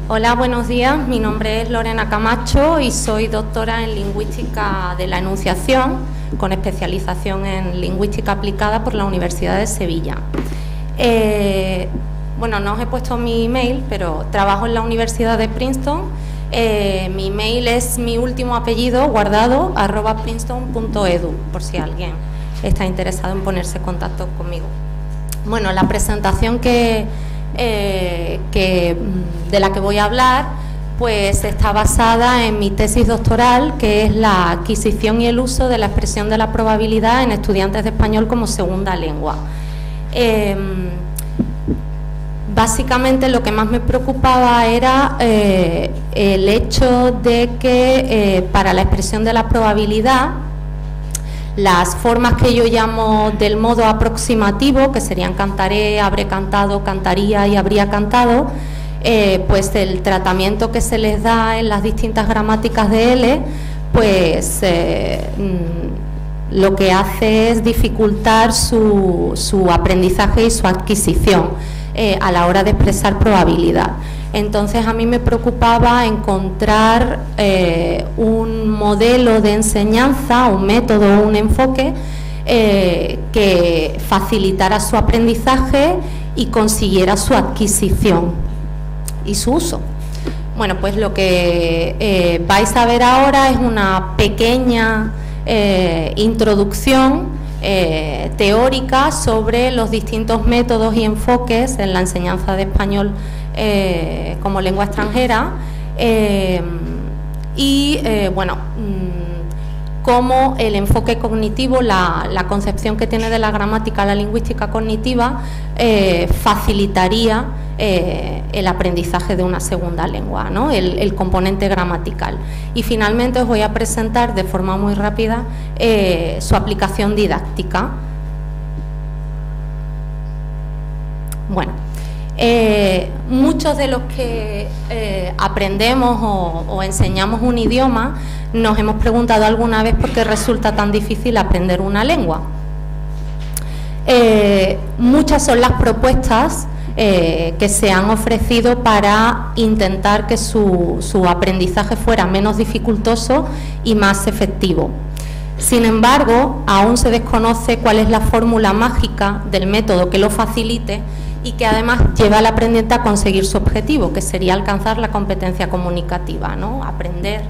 Hola, buenos días. Mi nombre es Lorena Camacho y soy doctora en Lingüística de la Enunciación, con especialización en Lingüística aplicada por la Universidad de Sevilla. Bueno, no os he puesto mi email, pero trabajo en la Universidad de Princeton. Mi email es mi último apellido guardado @princeton.edu, por si alguien está interesado en ponerse en contacto conmigo. Bueno, la presentación de la que voy a hablar, pues está basada en mi tesis doctoral, que es la adquisición y el uso de la expresión de la probabilidad en estudiantes de español como segunda lengua. Básicamente lo que más me preocupaba era el hecho de que para la expresión de la probabilidad, las formas que yo llamo del modo aproximativo, que serían cantaré, habré cantado, cantaría y habría cantado, pues el tratamiento que se les da en las distintas gramáticas de L, pues lo que hace es dificultar su aprendizaje y su adquisición a la hora de expresar probabilidad. Entonces a mí me preocupaba encontrar un modelo de enseñanza, un método, un enfoque que facilitara su aprendizaje y consiguiera su adquisición y su uso. Bueno, pues lo que vais a ver ahora es una pequeña introducción teórica sobre los distintos métodos y enfoques en la enseñanza de español como lengua extranjera bueno, cómo el enfoque cognitivo, la concepción que tiene de la gramática, la lingüística cognitiva, facilitaría el aprendizaje de una segunda lengua, ¿no? El componente gramatical. Y finalmente os voy a presentar de forma muy rápida su aplicación didáctica. Bueno, muchos de los que aprendemos o enseñamos un idioma nos hemos preguntado alguna vez por qué resulta tan difícil aprender una lengua. Muchas son las propuestas que se han ofrecido para intentar que su aprendizaje fuera menos dificultoso y más efectivo. Sin embargo, aún se desconoce cuál es la fórmula mágica del método que lo facilite y que además lleva al aprendiente a conseguir su objetivo, que sería alcanzar la competencia comunicativa, ¿no? Aprender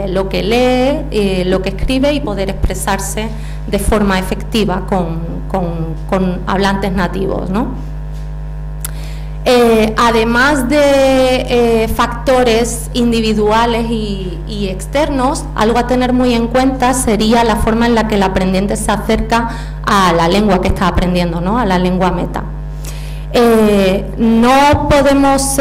lo que lee, lo que escribe y poder expresarse de forma efectiva con hablantes nativos, ¿no? Además de factores individuales y externos, algo a tener muy en cuenta sería la forma en la que el aprendiente se acerca a la lengua que está aprendiendo, ¿no? A la lengua meta. No podemos,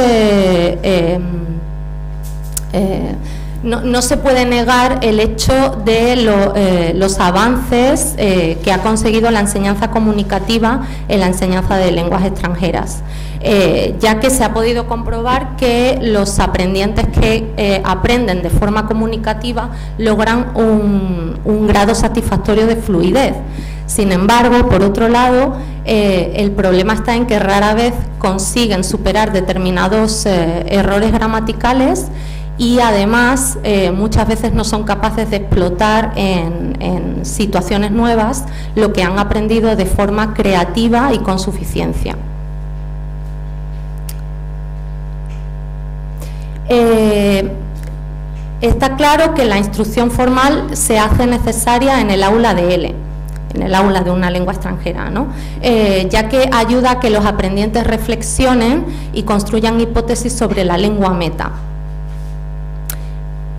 no se puede negar el hecho de los avances que ha conseguido la enseñanza comunicativa en la enseñanza de lenguas extranjeras, ya que se ha podido comprobar que los aprendientes que aprenden de forma comunicativa logran un grado satisfactorio de fluidez. Sin embargo, por otro lado, el problema está en que rara vez consiguen superar determinados errores gramaticales y además muchas veces no son capaces de explotar en situaciones nuevas lo que han aprendido de forma creativa y con suficiencia. Está claro que la instrucción formal se hace necesaria en el aula de L, en el aula de una lengua extranjera, ¿no? Ya que ayuda a que los aprendientes reflexionen y construyan hipótesis sobre la lengua meta.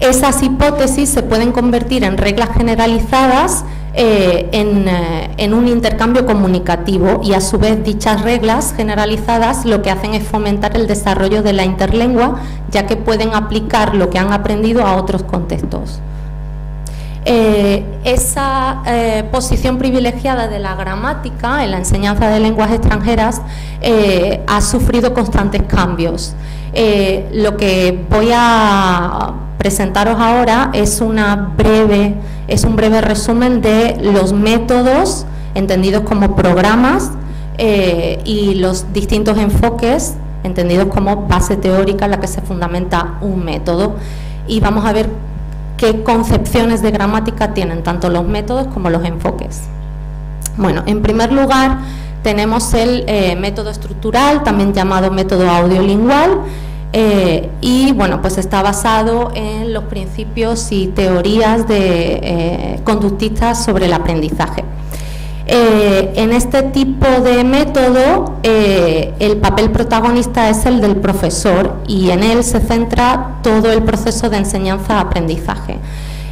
Esas hipótesis se pueden convertir en reglas generalizadas en un intercambio comunicativo y a su vez dichas reglas generalizadas lo que hacen es fomentar el desarrollo de la interlengua, ya que pueden aplicar lo que han aprendido a otros contextos. Esa posición privilegiada de la gramática en la enseñanza de lenguas extranjeras ha sufrido constantes cambios. Lo que voy a presentaros ahora es un breve resumen de los métodos entendidos como programas y los distintos enfoques entendidos como base teórica en la que se fundamenta un método. Y vamos a ver qué concepciones de gramática tienen tanto los métodos como los enfoques. Bueno, en primer lugar tenemos el método estructural, también llamado método audiolingual, y bueno, pues está basado en los principios y teorías conductistas sobre el aprendizaje. En este tipo de método el papel protagonista es el del profesor y en él se centra todo el proceso de enseñanza-aprendizaje.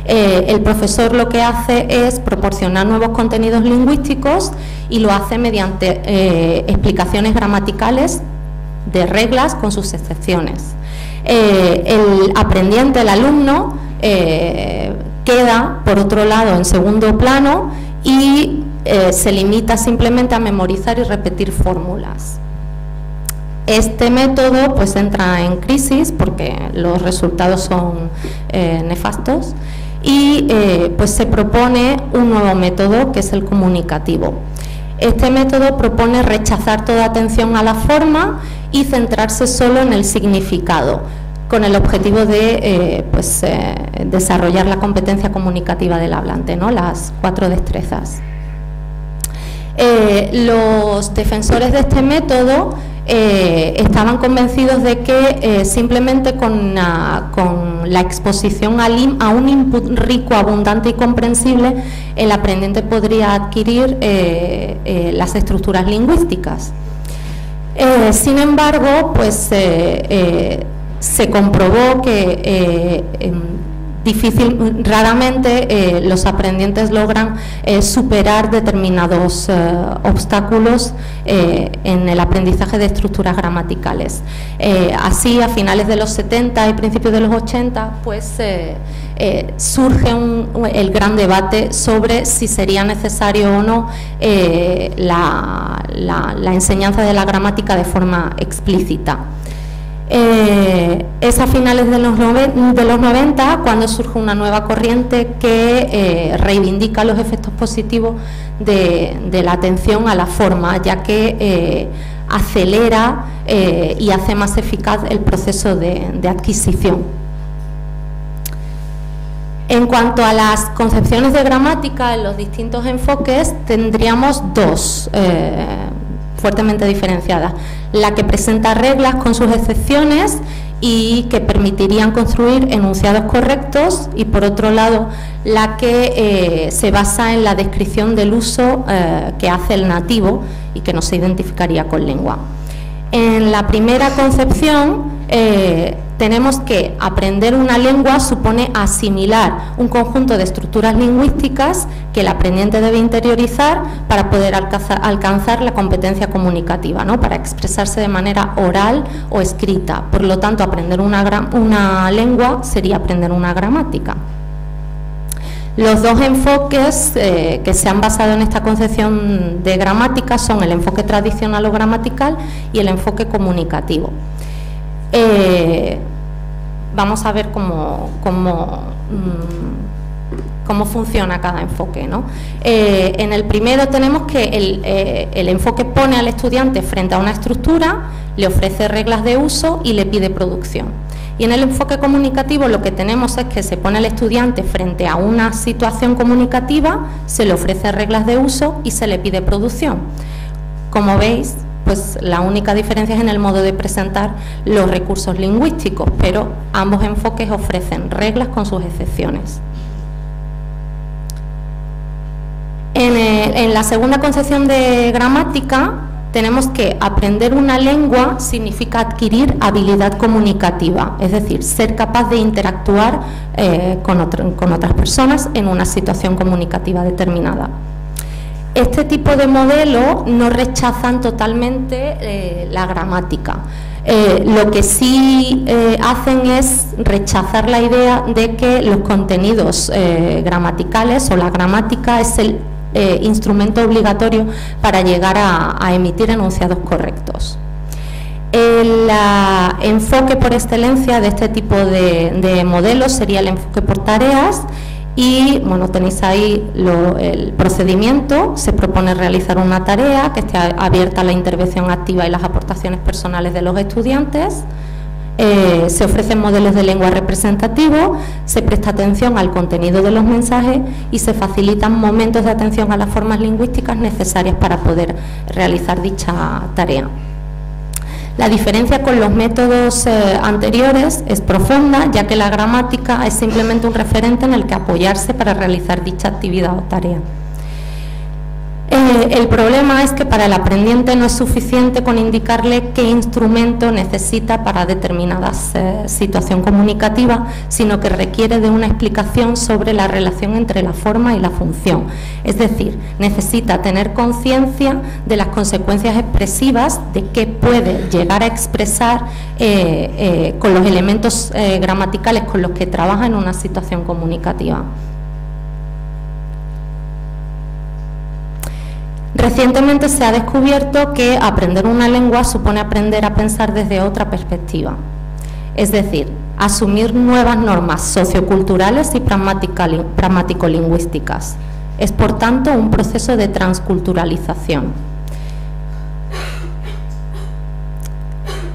El profesor lo que hace es proporcionar nuevos contenidos lingüísticos y lo hace mediante explicaciones gramaticales de reglas con sus excepciones. El aprendiente, el alumno, queda por otro lado en segundo plano y se limita simplemente a memorizar y repetir fórmulas. Este método pues entra en crisis porque los resultados son nefastos y pues se propone un nuevo método que es el comunicativo. Este método propone rechazar toda atención a la forma y centrarse solo en el significado, con el objetivo de desarrollar la competencia comunicativa del hablante, ¿no? Las 4 destrezas. Los defensores de este método estaban convencidos de que simplemente con la exposición a un input rico, abundante y comprensible, el aprendiente podría adquirir las estructuras lingüísticas. Sin embargo, pues se comprobó que raramente los aprendientes logran superar determinados obstáculos en el aprendizaje de estructuras gramaticales. Así, a finales de los 70 y principios de los 80, pues surge el gran debate sobre si sería necesario o no la enseñanza de la gramática de forma explícita. Es a finales de los 90 cuando surge una nueva corriente que reivindica los efectos positivos de la atención a la forma, ya que acelera y hace más eficaz el proceso de adquisición. En cuanto a las concepciones de gramática en los distintos enfoques, tendríamos dos fuertemente diferenciadas: la que presenta reglas con sus excepciones y que permitirían construir enunciados correctos, y por otro lado la que se basa en la descripción del uso que hace el nativo y que no se identificaría con lengua. En la primera concepción tenemos que aprender una lengua supone asimilar un conjunto de estructuras lingüísticas que el aprendiente debe interiorizar para poder alcanzar la competencia comunicativa, ¿no? Para expresarse de manera oral o escrita. Por lo tanto, aprender una lengua sería aprender una gramática. Los dos enfoques que se han basado en esta concepción de gramática son el enfoque tradicional o gramatical y el enfoque comunicativo. Vamos a ver cómo funciona cada enfoque, ¿no? En el primero tenemos que el enfoque pone al estudiante frente a una estructura, le ofrece reglas de uso y le pide producción. Y en el enfoque comunicativo lo que tenemos es que se pone al estudiante frente a una situación comunicativa, se le ofrece reglas de uso y se le pide producción. Como veis, pues la única diferencia es en el modo de presentar los recursos lingüísticos, pero ambos enfoques ofrecen reglas con sus excepciones. En la segunda concepción de gramática tenemos que aprender una lengua significa adquirir habilidad comunicativa, es decir, ser capaz de interactuar con otras personas en una situación comunicativa determinada. Este tipo de modelo no rechazan totalmente la gramática. Lo que sí hacen es rechazar la idea de que los contenidos gramaticales o la gramática es el instrumento obligatorio para llegar a emitir enunciados correctos. El enfoque por excelencia de este tipo de modelos sería el enfoque por tareas, Y bueno, tenéis ahí el procedimiento. Se propone realizar una tarea que esté abierta a la intervención activa y las aportaciones personales de los estudiantes. Se ofrecen modelos de lengua representativo, se presta atención al contenido de los mensajes y se facilitan momentos de atención a las formas lingüísticas necesarias para poder realizar dicha tarea. La diferencia con los métodos anteriores es profunda, ya que la gramática es simplemente un referente en el que apoyarse para realizar dicha actividad o tarea. El problema es que para el aprendiente no es suficiente con indicarle qué instrumento necesita para determinada situación comunicativa, sino que requiere de una explicación sobre la relación entre la forma y la función. Es decir, necesita tener conciencia de las consecuencias expresivas de qué puede llegar a expresar con los elementos gramaticales con los que trabaja en una situación comunicativa. Recientemente se ha descubierto que aprender una lengua supone aprender a pensar desde otra perspectiva, es decir, asumir nuevas normas socioculturales y pragmático-lingüísticas. Es, por tanto, un proceso de transculturalización.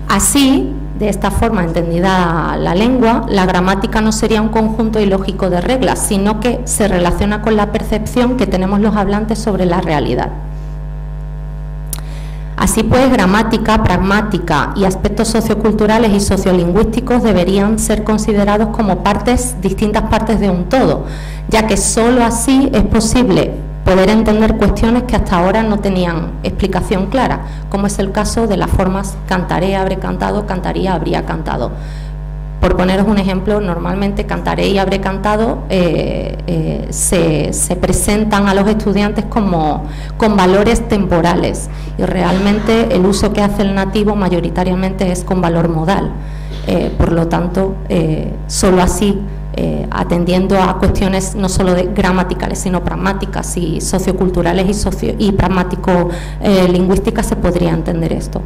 Así, de esta forma entendida la lengua, la gramática no sería un conjunto ilógico de reglas, sino que se relaciona con la percepción que tenemos los hablantes sobre la realidad. Así pues, gramática, pragmática y aspectos socioculturales y sociolingüísticos deberían ser considerados como distintas partes de un todo, ya que sólo así es posible poder entender cuestiones que hasta ahora no tenían explicación clara, como es el caso de las formas cantaré, habré cantado, cantaría, habría cantado. Por poneros un ejemplo, normalmente cantaré y habré cantado se presentan a los estudiantes con valores temporales, y realmente el uso que hace el nativo mayoritariamente es con valor modal. Por lo tanto, solo así, atendiendo a cuestiones no solo gramaticales, sino pragmáticas y socioculturales y pragmático-lingüísticas, se podría entender esto.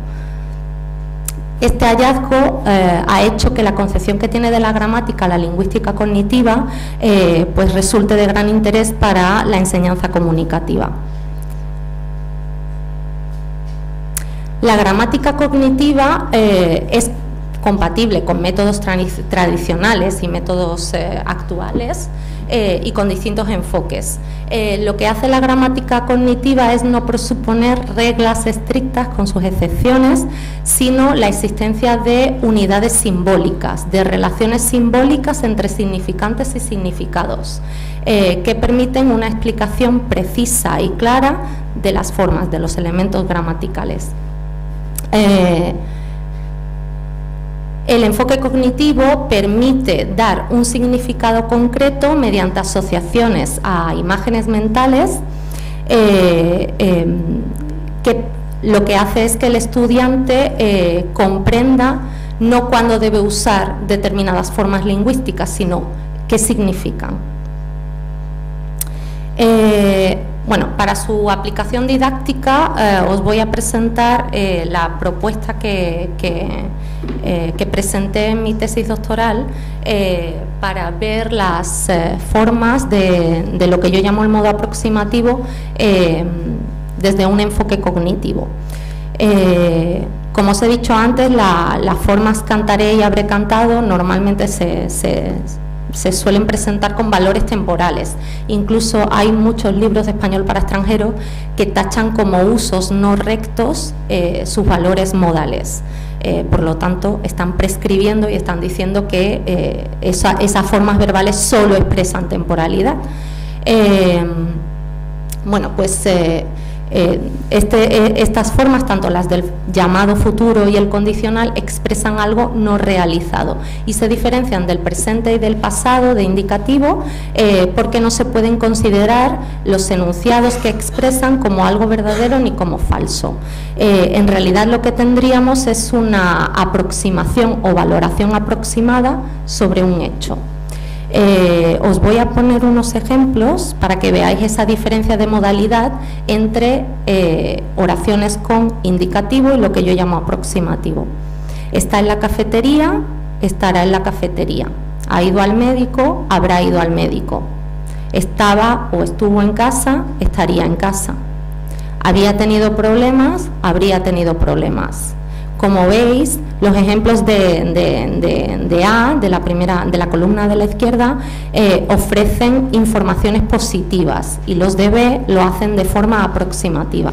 Este hallazgo ha hecho que la concepción que tiene de la gramática la lingüística cognitiva pues resulte de gran interés para la enseñanza comunicativa. La gramática cognitiva es compatible con métodos tradicionales y métodos actuales y con distintos enfoques. Lo que hace la gramática cognitiva es no presuponer reglas estrictas con sus excepciones, sino la existencia de unidades simbólicas, de relaciones simbólicas entre significantes y significados, que permiten una explicación precisa y clara de las formas, de los elementos gramaticales. El enfoque cognitivo permite dar un significado concreto mediante asociaciones a imágenes mentales, que lo que hace es que el estudiante comprenda no cuándo debe usar determinadas formas lingüísticas, sino qué significan. Bueno, para su aplicación didáctica os voy a presentar la propuesta que presenté en mi tesis doctoral para ver las formas de lo que yo llamo el modo aproximativo desde un enfoque cognitivo. Como os he dicho antes, las formas cantaré y habré cantado normalmente se suelen presentar con valores temporales. Incluso hay muchos libros de español para extranjeros que tachan como usos no rectos sus valores modales. Por lo tanto, están prescribiendo y están diciendo que esas formas verbales solo expresan temporalidad. Bueno, pues estas formas, tanto las del llamado futuro y el condicional, expresan algo no realizado y se diferencian del presente y del pasado de indicativo porque no se pueden considerar los enunciados que expresan como algo verdadero ni como falso. En realidad lo que tendríamos es una aproximación o valoración aproximada sobre un hecho. Os voy a poner unos ejemplos para que veáis esa diferencia de modalidad entre oraciones con indicativo y lo que yo llamo aproximativo. Está en la cafetería, estará en la cafetería. Ha ido al médico, habrá ido al médico. Estaba o estuvo en casa, estaría en casa. Había tenido problemas, habría tenido problemas. Como veis, los ejemplos de A, de la columna de la izquierda, ofrecen informaciones positivas y los de B lo hacen de forma aproximativa.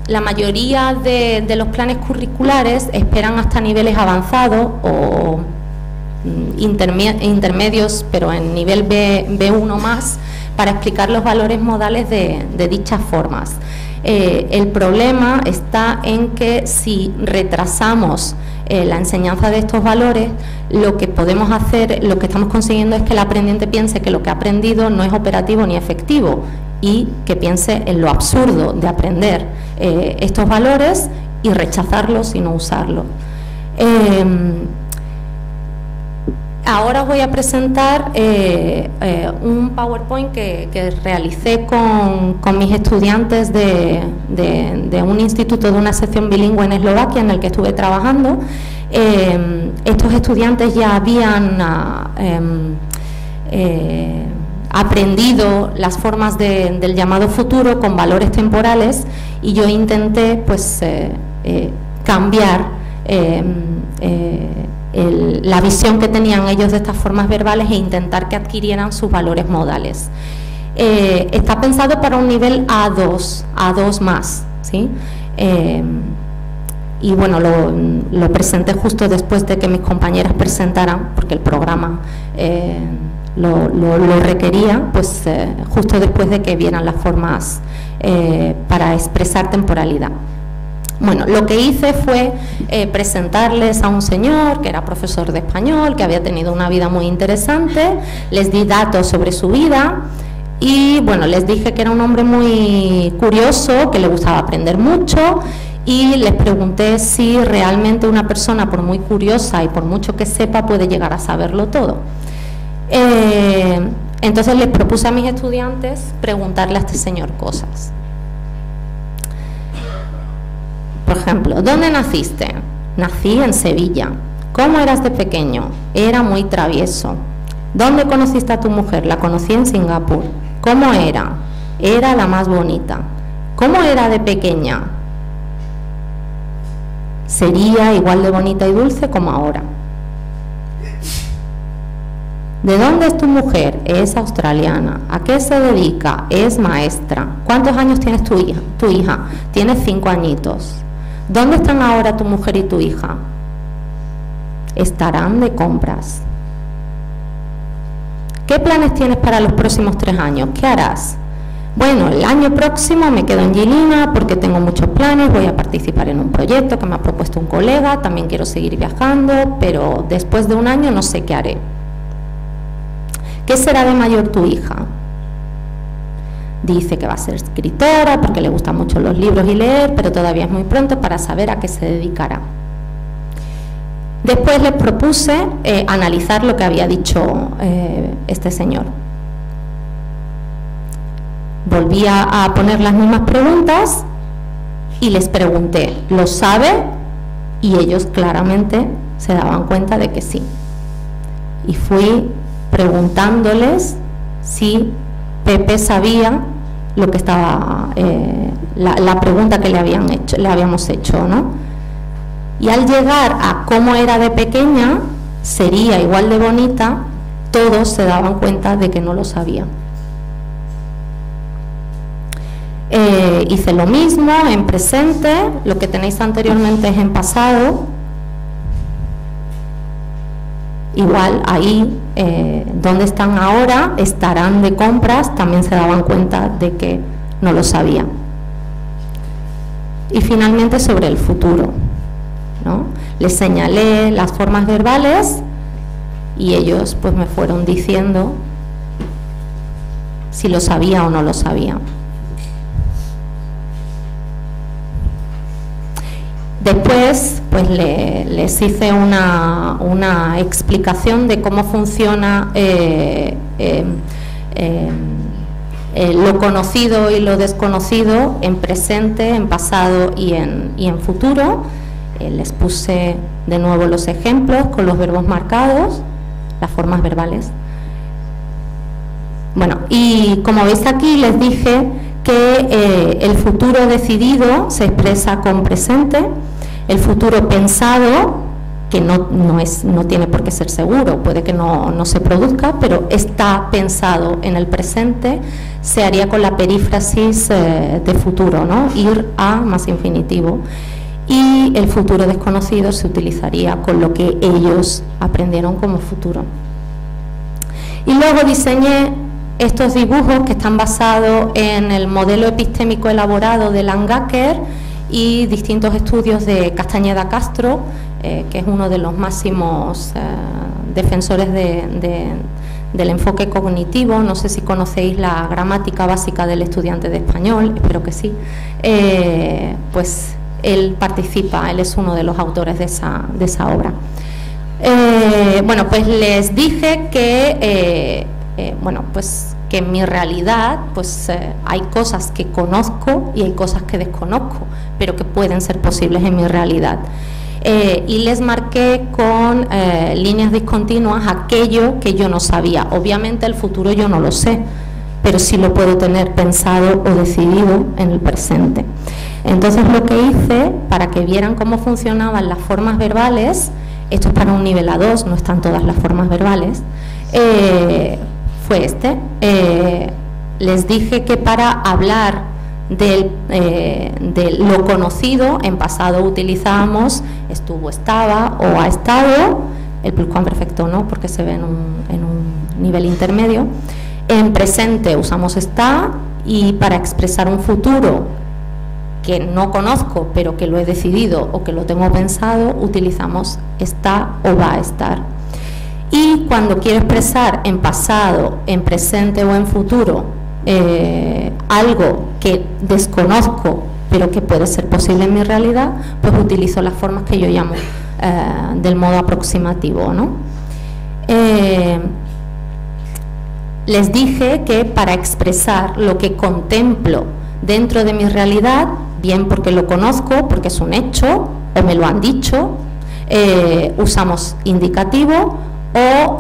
La mayoría de los planes curriculares esperan hasta niveles avanzados o intermedios, pero en nivel B1 más, para explicar los valores modales de dichas formas. El problema está en que si retrasamos la enseñanza de estos valores, lo que podemos hacer, lo que estamos consiguiendo es que el aprendiente piense que lo que ha aprendido no es operativo ni efectivo y que piense en lo absurdo de aprender estos valores y rechazarlos y no usarlos. Ahora os voy a presentar un PowerPoint que realicé con mis estudiantes de un instituto de una sección bilingüe en Eslovaquia en el que estuve trabajando. Estos estudiantes ya habían aprendido las formas del llamado futuro con valores temporales y yo intenté pues cambiar la visión que tenían ellos de estas formas verbales e intentar que adquirieran sus valores modales. Está pensado para un nivel A2 más, ¿sí? Y bueno, lo presenté justo después de que mis compañeras presentaran, porque el programa lo requería, pues justo después de que vieran las formas para expresar temporalidad. Bueno, lo que hice fue presentarles a un señor que era profesor de español, que había tenido una vida muy interesante, les di datos sobre su vida y bueno, les dije que era un hombre muy curioso, que le gustaba aprender mucho y les pregunté si realmente una persona, por muy curiosa y por mucho que sepa, puede llegar a saberlo todo. Entonces les propuse a mis estudiantes preguntarle a este señor cosas. Por ejemplo, ¿dónde naciste? Nací en Sevilla. ¿Cómo eras de pequeño? Era muy travieso. ¿Dónde conociste a tu mujer? La conocí en Singapur. ¿Cómo era? Era la más bonita. ¿Cómo era de pequeña? Sería igual de bonita y dulce como ahora. ¿De dónde es tu mujer? Es australiana. ¿A qué se dedica? Es maestra. ¿Cuántos años tienes tu hija? Tu hija tiene 5 añitos. ¿Dónde están ahora tu mujer y tu hija? Estarán de compras. ¿Qué planes tienes para los próximos 3 años? ¿Qué harás? Bueno, el año próximo me quedo en Žilina porque tengo muchos planes, voy a participar en un proyecto que me ha propuesto un colega, también quiero seguir viajando, pero después de un año no sé qué haré. ¿Qué será de mayor tu hija? Dice que va a ser escritora porque le gustan mucho los libros y leer, pero todavía es muy pronto para saber a qué se dedicará. Después les propuse analizar lo que había dicho este señor. Volví a poner las mismas preguntas y les pregunté, ¿lo sabe? Y ellos claramente se daban cuenta de que sí. Y fui preguntándoles si Pepe sabía lo que estaba, la pregunta que le habíamos hecho, ¿no? Y al llegar a cómo era de pequeña, sería igual de bonita, todos se daban cuenta de que no lo sabía. Hice lo mismo en presente, lo que tenéis anteriormente es en pasado. Igual ahí, donde están ahora, estarán de compras, también se daban cuenta de que no lo sabían. Y finalmente sobre el futuro, ¿no? Les señalé las formas verbales y ellos pues me fueron diciendo si lo sabía o no lo sabía. Después, pues les hice una explicación de cómo funciona lo conocido y lo desconocido en presente, en pasado y en futuro. Les puse de nuevo los ejemplos con los verbos marcados, las formas verbales. Bueno, y como veis aquí les dije que el futuro decidido se expresa con presente, el futuro pensado, que no tiene por qué ser seguro, puede que no se produzca, pero está pensado en el presente, se haría con la perífrasis de futuro, ¿no? Ir a más infinitivo. Y el futuro desconocido se utilizaría con lo que ellos aprendieron como futuro. Y luego diseñé estos dibujos que están basados en el modelo epistémico elaborado de Langacker y distintos estudios de Castañeda Castro, que es uno de los máximos defensores del enfoque cognitivo. No sé si conocéis la gramática básica del estudiante de español, espero que sí. Pues él participa, él es uno de los autores de esa obra. Bueno, pues les dije que, que en mi realidad pues hay cosas que conozco y hay cosas que desconozco, pero que pueden ser posibles en mi realidad. Y les marqué con líneas discontinuas aquello que yo no sabía. Obviamente el futuro yo no lo sé, pero sí lo puedo tener pensado o decidido en el presente. Entonces lo que hice, para que vieran cómo funcionaban las formas verbales, esto es para un nivel A2, no están todas las formas verbales, fue este. Les dije que para hablar de lo conocido, en pasado utilizábamos estuvo, estaba o ha estado, el pluscuamperfecto no, porque se ve en un nivel intermedio. En presente usamos está, y para expresar un futuro que no conozco pero que lo he decidido o que lo tengo pensado, utilizamos está o va a estar. Y cuando quiero expresar en pasado, en presente o en futuro algo que desconozco pero que puede ser posible en mi realidad, pues utilizo las formas que yo llamo del modo aproximativo, ¿no? Les dije que para expresar lo que contemplo dentro de mi realidad, bien porque lo conozco, porque es un hecho o me lo han dicho, usamos indicativo, o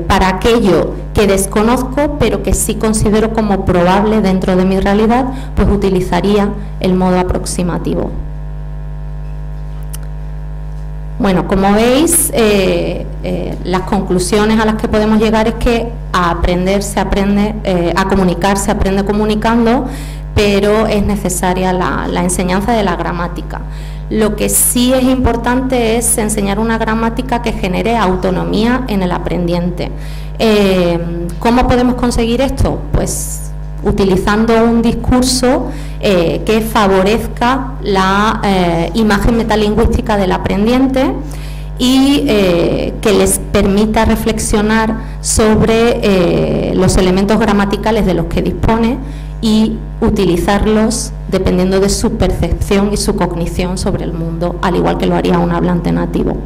para aquello que desconozco pero que sí considero como probable dentro de mi realidad, pues utilizaría el modo aproximativo. Bueno, como veis, las conclusiones a las que podemos llegar es que a aprender se aprende, a comunicar se aprende comunicando, pero es necesaria la enseñanza de la gramática. Lo que sí es importante es enseñar una gramática que genere autonomía en el aprendiente. ¿Cómo podemos conseguir esto? Pues utilizando un discurso que favorezca la imagen metalingüística del aprendiente y que les permita reflexionar sobre los elementos gramaticales de los que dispone y utilizarlos dependiendo de su percepción y su cognición sobre el mundo, al igual que lo haría un hablante nativo.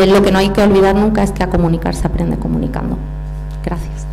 Lo que no hay que olvidar nunca es que a comunicar se aprende comunicando. Gracias.